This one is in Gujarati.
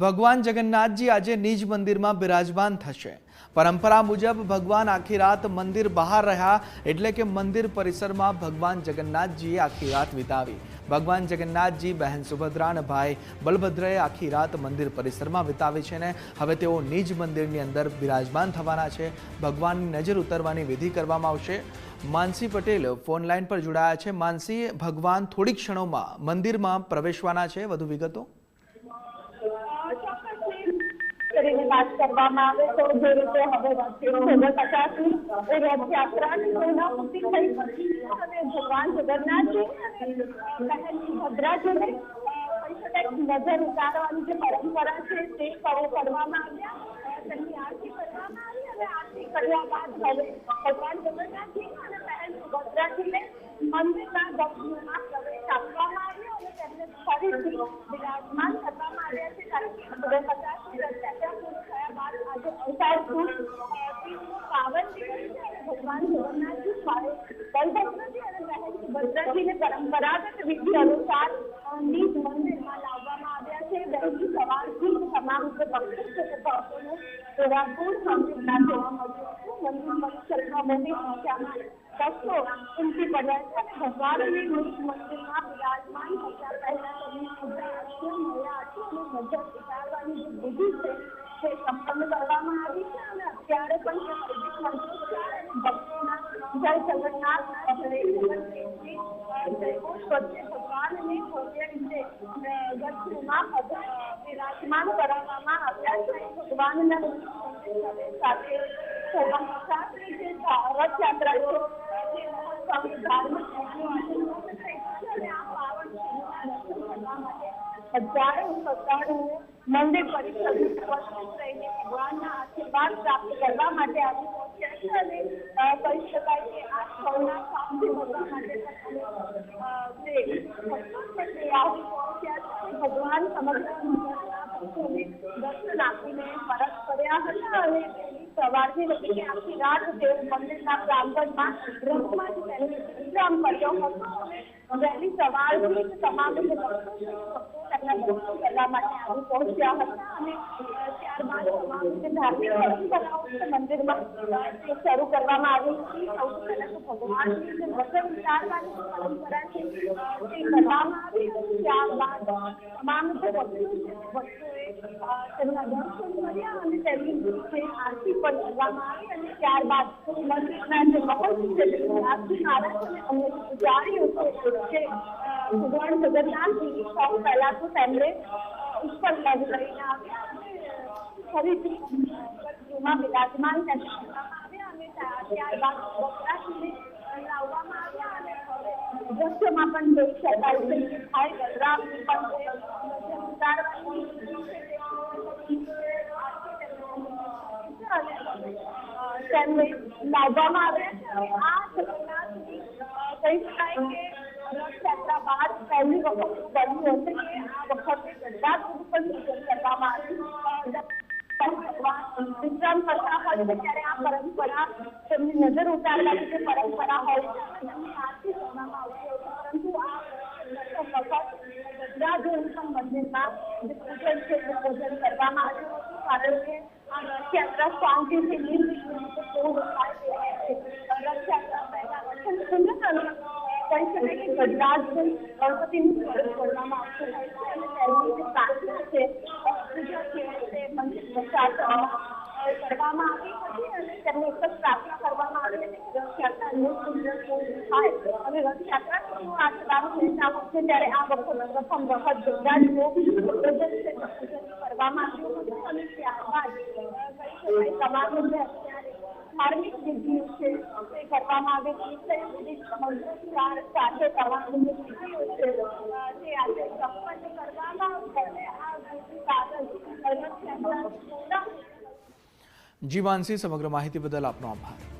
ભગવાન જગન્નાથજી આજે નિજ મંદિરમાં બિરાજમાન થશે। પરંપરા મુજબ ભગવાન આખી રાત મંદિર બહાર રહ્યા, એટલે કે મંદિર પરિસરમાં ભગવાન જગન્નાથજીએ આખી રાત વિતાવી। ભગવાન જગન્નાથજી, બહેન સુભદ્રા અને ભાઈ બલભદ્રએ આખી રાત મંદિર પરિસરમાં વિતાવી છે ને હવે તેઓ નિજ મંદિરની અંદર બિરાજમાન થવાના છે। ભગવાનની નજર ઉતરવાની વિધિ કરવામાં આવશે। માનસી પટેલ ફોન લાઈન પર જોડાયા છે। માનસી, ભગવાન થોડી ક્ષણોમાં મંદિરમાં પ્રવેશવાના છે, વધુ વિગતો? बात करवाना आवे तो जे रीते हवे 50 એ રથયાત્રાની પૂર્ણાહુતિ થઈ અને ભગવાન જગન્નાથજી બહેન સુભદ્રાજીને નજર ઉતારવાની જે પરંપરા છે તે કરવામાં આવ્યા। તેમની આરતી કરવામાં આવી અને આરતી કર્યા બાદ હવે ભગવાન જગન્નાથજી અને બહેન સુભદ્રાજીને મંદિરના દર્શનમાં પ્રવેશ આપવામાં આવ્યો અને તેમને ફરીથી બિરાજમાન કરવામાં આવ્યા છે। કારણ કે 50 રથયાત્રા પૂરી થયા બાદ આજે અવતાર સુદ પાવન દિવસ છે। ભગવાન જગન્નાથજી, ભાઈ બલભદ્રજી અને બહેન સુભદ્રાજીને પરંપરાગત વિધિ અનુસાર નિજ મંદિરમાં લાવવામાં આવ્યા છે। વહેલી સવારથી તમામ જે ભક્તો છે તે ભક્તોનું જોરાપુર મંદિરના જોવા મળ્યું છે। મંદિર પરિસરમાં મોટી સંખ્યામાં ભક્તો ઉમટી પડ્યા છે અને ભગવાનની નિજ મંદિરમાં બિરાજમાન થયા પહેલા તેમની પૂજા અર્ચન, મૈયા આરતી અને નજર ઉતારવાની જે વિધિ છે તે સંપન્ન કરવામાં આવી છે અને અત્યારે પણ ભક્તોના જય જગન્નાથના વચ્ચે ભગવાનને ભવ્ય રીતે ગર્ભગૃહમાં બિરાજમાન કરાવવામાં આવ્યા છે। ભગવાનના સાથે રથયાત્રા છે ધાર્મિક અને આ પાવન કરવા માટે હજારો શ્રદ્ધાળુઓ મંદિર પરિસરમાં ઉપસ્થિત રહીને ભગવાનના આશીર્વાદ પ્રાપ્ત કરવા માટે આવી પહોંચ્યા છે અને કહી શકાય કે આ સ્થળના સામથી ભરવા માટે આવી પહોંચ્યા છે। ભગવાન સમગ્ર ભક્તોને દર્શન આપીને પરત કર્યા હતા અને સવારથી લઈને આખી રાત તેઓ મંદિરના પ્રાંગણમાં રથમાં જ તેનો વિશ્રામ કર્યો હતો અને વહેલી સવારથી તમામ જે ભક્તો તેમના દર્શન કરવા માટે આવી પહોંચ્યા હતા અને ત્યારબાદ તમામ જે ધાર્મિક પરંપરાઓ છે મંદિરમાં તે શરૂ કરવામાં આવી હતી। સૌથી પહેલા તો ભગવાનની જે નજર ઉતારવાની પરંપરા છે તે કરવામાં આવી હતી। ત્યારબાદ તમામ જે ભક્તો છે ભક્તોએ તેમના દર્શન કર્યા અને તેમની જે આરતી પણ કરવામાં આવી અને ત્યારબાદ મંદિરના જે મહંત છે રાજજી મહારાજ અને અન્ય પૂજારીઓ છે ભગવાન જગન્નાથજી સૌ પહેલા તો તેમણે ઉપર લઈને આવ્યા અને ફરીથી ગર્ભગૃહમાં બિરાજમાન કરવામાં આવ્યા અને ત્યારબાદ વપરાશને લાવવામાં આવ્યા અને દ્રશ્યમાં પણ જોઈ શકાય છે કે ભાઈ બલરામની પણ જે ઉતારવાની તેમને લાવવામાં આવ્યા છે। આ જગન્નાથની કહી શકાય કે રથયાત્રા બાદ પહેલી વખત બન્યું હશે કે આ વખતે ગરબા પણ પૂજન કરવામાં આવ્યું। ભગવાન વિશ્રામ કરતા હોય છે ત્યારે આ પરંપરા તેમની નજર ઉતારવાની જે પરંપરા હોય છે તેમની આરતી કરવામાં આવતી હોય છે, પરંતુ આ ગજરાજોનું પણ મંદિરમાં જે પૂજન છે તે પૂજન કરવામાં આવ્યું હતું કારણ કે આ રથયાત્રા શાંતિથી પૂર્ણ થાય છે। રથયાત્રા પહેલા કહી શકાય કે ગજરાજ ગણપતિનું સ્વરૂપ કરવામાં આવતું હોય છે અને તેમની જે પ્રાર્થના છે પૂજા છે તે મંદિર કરવામાં આવી હતી અને તેમને એક જ પ્રાર્થના કરવામાં આવી હતી કે રથયાત્રાનું સુંદર પૂર્ણ થાય અને રથયાત્રાનું આચરણ લેતા વખતે ત્યારે આ વખત પ્રથમ વખત ગજરાજનું પૂજન છે પૂજન કરવામાં આવ્યું હતું અને ત્યારબાદ કહી શકાય તમામ જે અત્યારે ધાર્મિક વિધિઓ છે તે કરવામાં આવે છે। મંત્રોચ્ચાર સાથે તમામ જે વિધિઓ છે તે આજે સંપન્ન કરવામાં આવશે અને આ વિધિ બાદ રથયાત્રા જી માનસી, સમગ્ર માહિતી બદલ આપનો આભાર।